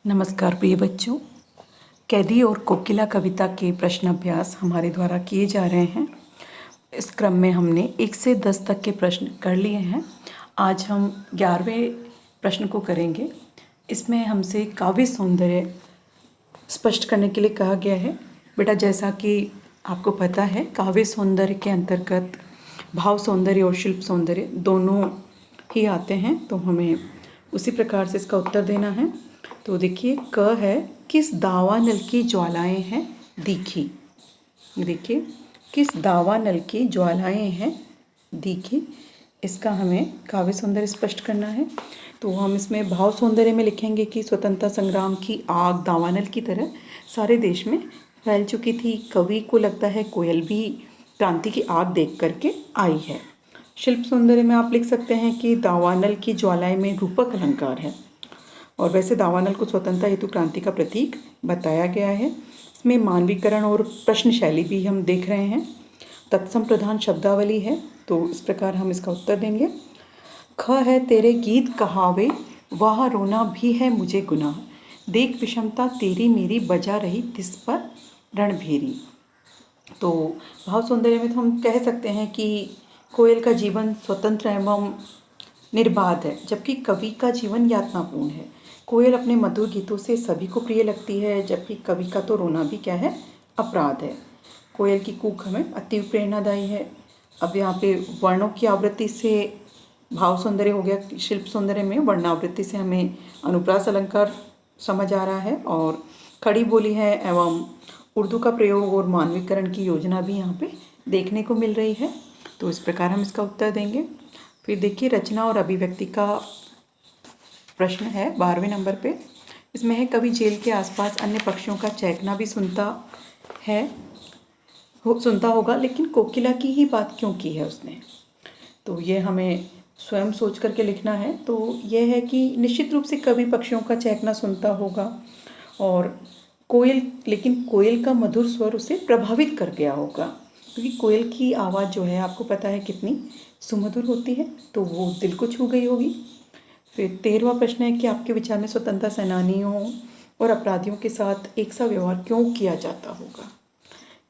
नमस्कार प्रिय बच्चों। कैदी और कोकिला कविता के प्रश्न अभ्यास हमारे द्वारा किए जा रहे हैं। इस क्रम में हमने 1 से 10 तक के प्रश्न कर लिए हैं। आज हम 11वें प्रश्न को करेंगे। इसमें हमसे काव्य सौंदर्य स्पष्ट करने के लिए कहा गया है। बेटा, जैसा कि आपको पता है, काव्य सौंदर्य के अंतर्गत भाव सौंदर्य और शिल्प सौंदर्य दोनों ही आते हैं, तो हमें उसी प्रकार से इसका उत्तर देना है। तो देखिए, क है किस दावानल की ज्वालाएं हैं दिखी। देखिए, किस दावानल की ज्वालाएं हैं दिखी, इसका हमें काव्य सौंदर्य स्पष्ट करना है। तो हम इसमें भाव सौंदर्य में लिखेंगे कि स्वतंत्रता संग्राम की आग दावानल की तरह सारे देश में फैल चुकी थी। कवि को लगता है कोयल भी क्रांति की आग देख करके आई है। शिल्प सौंदर्य में आप लिख सकते हैं कि दावानल की ज्वालाएं में रूपक अलंकार है, और वैसे दावानल को स्वतंत्रता हेतु क्रांति का प्रतीक बताया गया है। इसमें मानवीकरण और प्रश्न शैली भी हम देख रहे हैं। तत्सम प्रधान शब्दावली है, तो इस प्रकार हम इसका उत्तर देंगे। ख है तेरे गीत कहावे वह रोना भी है मुझे गुनाह, देख विषमता तेरी मेरी बजा रही तिस पर रणभेरी। तो भाव सौंदर्य में तो हम कह सकते हैं कि कोयल का जीवन स्वतंत्र एवं निर्बाध है, जबकि कवि का जीवन यातनापूर्ण है। कोयल अपने मधुर गीतों से सभी को प्रिय लगती है, जबकि कवि का तो रोना भी क्या है, अपराध है। कोयल की कूक हमें अति प्रेरणादायी है। अब यहाँ पे वर्णों की आवृत्ति से भाव सौंदर्य हो गया। शिल्प सौंदर्य में वर्णावृत्ति से हमें अनुप्रास अलंकार समझ आ रहा है, और खड़ी बोली है एवं उर्दू का प्रयोग और मानवीकरण की योजना भी यहाँ पे देखने को मिल रही है। तो इस प्रकार हम इसका उत्तर देंगे। फिर देखिए, रचना और अभिव्यक्ति का प्रश्न है 12वें नंबर पे। इसमें है कवि जेल के आसपास अन्य पक्षियों का चहकना भी सुनता होगा, लेकिन कोकिला की ही बात क्यों की है उसने। तो ये हमें स्वयं सोच करके लिखना है। तो यह है कि निश्चित रूप से कवि पक्षियों का चहकना सुनता होगा, और लेकिन कोयल का मधुर स्वर उसे प्रभावित कर गया होगा, क्योंकि कोयल की आवाज़ जो है आपको पता है कितनी सुमधुर होती है, तो वो दिल को छू गई होगी। फिर 13वां प्रश्न है कि आपके विचार में स्वतंत्रता सेनानियों और अपराधियों के साथ एक सा व्यवहार क्यों किया जाता होगा।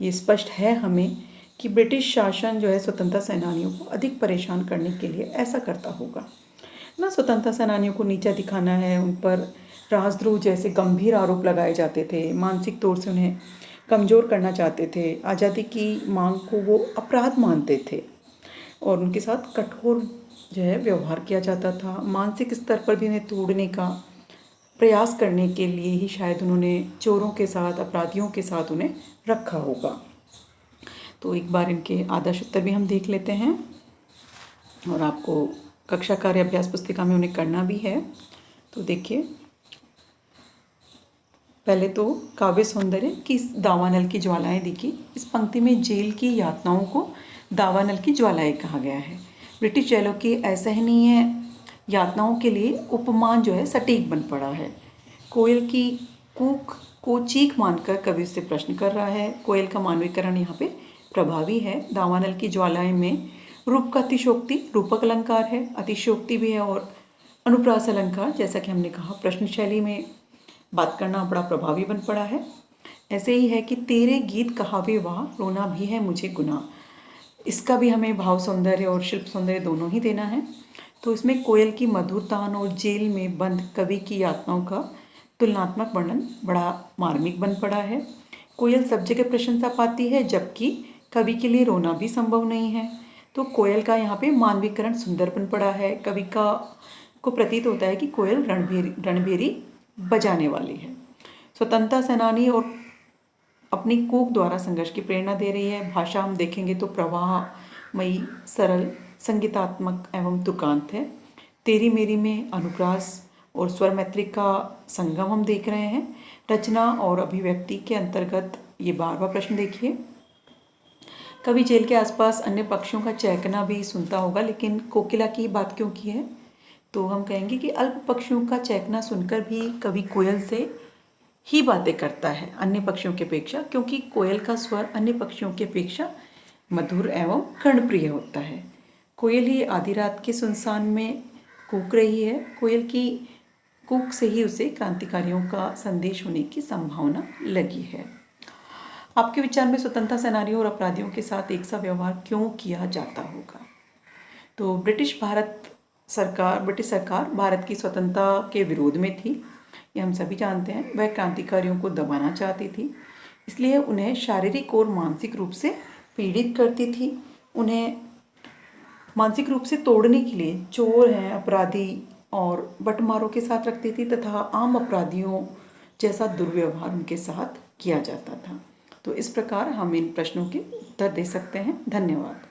ये स्पष्ट है हमें कि ब्रिटिश शासन जो है स्वतंत्रता सेनानियों को अधिक परेशान करने के लिए ऐसा करता होगा ना। स्वतंत्रता सेनानियों को नीचा दिखाना है, उन पर राजद्रोह जैसे गंभीर आरोप लगाए जाते थे, मानसिक तौर से उन्हें कमज़ोर करना चाहते थे, आज़ादी की मांग को वो अपराध मानते थे, और उनके साथ कठोर जो है व्यवहार किया जाता था। मानसिक स्तर पर भी उन्हें तोड़ने का प्रयास करने के लिए ही शायद उन्होंने चोरों के साथ, अपराधियों के साथ उन्हें रखा होगा। तो एक बार इनके आदर्श उत्तर भी हम देख लेते हैं, और आपको कक्षा कार्य अभ्यास पुस्तिका में उन्हें करना भी है। तो देखिए, पहले तो काव्य सौंदर्य की दावानल की ज्वालाएं दिखी। इस पंक्ति में जेल की यातनाओं को दावानल की ज्वालाएं कहा गया है। ब्रिटिश जेलों की असहनीय यातनाओं के लिए उपमान जो है सटीक बन पड़ा है। कोयल की कूक को चीख मानकर कवि से प्रश्न कर रहा है। कोयल का मानवीकरण यहाँ पे प्रभावी है। दावानल की ज्वालाएं में रूप का अतिशोक्ति रूपक अलंकार है, अतिशोक्ति भी है, और अनुप्रास अलंकार, जैसा कि हमने कहा, प्रश्न शैली में बात करना बड़ा प्रभावी बन पड़ा है। ऐसे ही है कि तेरे गीत कहावे वाह रोना भी है मुझे गुनाह, इसका भी हमें भाव सौंदर्य और शिल्प सौंदर्य दोनों ही देना है। तो इसमें कोयल की मधुर तान और जेल में बंद कवि की यातनाओं का तुलनात्मक वर्णन बड़ा मार्मिक बन पड़ा है। कोयल सब जगह प्रशंसा पाती है, जबकि कवि के लिए रोना भी संभव नहीं है। तो कोयल का यहाँ पे मानवीकरण सुंदर बन पड़ा है। कवि को प्रतीत होता है कि कोयल रणभेरी बजाने वाली है। स्वतंत्रता सेनानी और अपनी कूक द्वारा संघर्ष की प्रेरणा दे रही है। भाषा हम देखेंगे तो प्रवाहमयी, सरल, संगीतात्मक एवं तुकांत है। तेरी मेरी में अनुप्रास और स्वर मैत्री का संगम हम देख रहे हैं। रचना और अभिव्यक्ति के अंतर्गत ये 12वां प्रश्न देखिए। कवि जेल के आसपास अन्य पक्षियों का चहकना भी सुनता होगा, लेकिन कोकिला की बात क्यों की है। तो हम कहेंगे कि अल्प पक्षियों का चहकना सुनकर भी कवि कोयल से ही बातें करता है अन्य पक्षियों की अपेक्षा, क्योंकि कोयल का स्वर अन्य पक्षियों की अपेक्षा मधुर एवं कर्णप्रिय होता है। कोयल ही आधी रात के सुनसान में कूक रही है। कोयल की कुक से ही उसे क्रांतिकारियों का संदेश होने की संभावना लगी है। आपके विचार में स्वतंत्रता सेनानियों और अपराधियों के साथ एक सा व्यवहार क्यों किया जाता होगा? तो ब्रिटिश सरकार भारत की स्वतंत्रता के विरोध में थी, ये हम सभी जानते हैं। वह क्रांतिकारियों को दबाना चाहती थी, इसलिए उन्हें शारीरिक और मानसिक रूप से पीड़ित करती थी। उन्हें मानसिक रूप से तोड़ने के लिए चोर हैं, अपराधी और बटमारों के साथ रखती थी तथा आम अपराधियों जैसा दुर्व्यवहार उनके साथ किया जाता था। तो इस प्रकार हम इन प्रश्नों के उत्तर दे सकते हैं। धन्यवाद।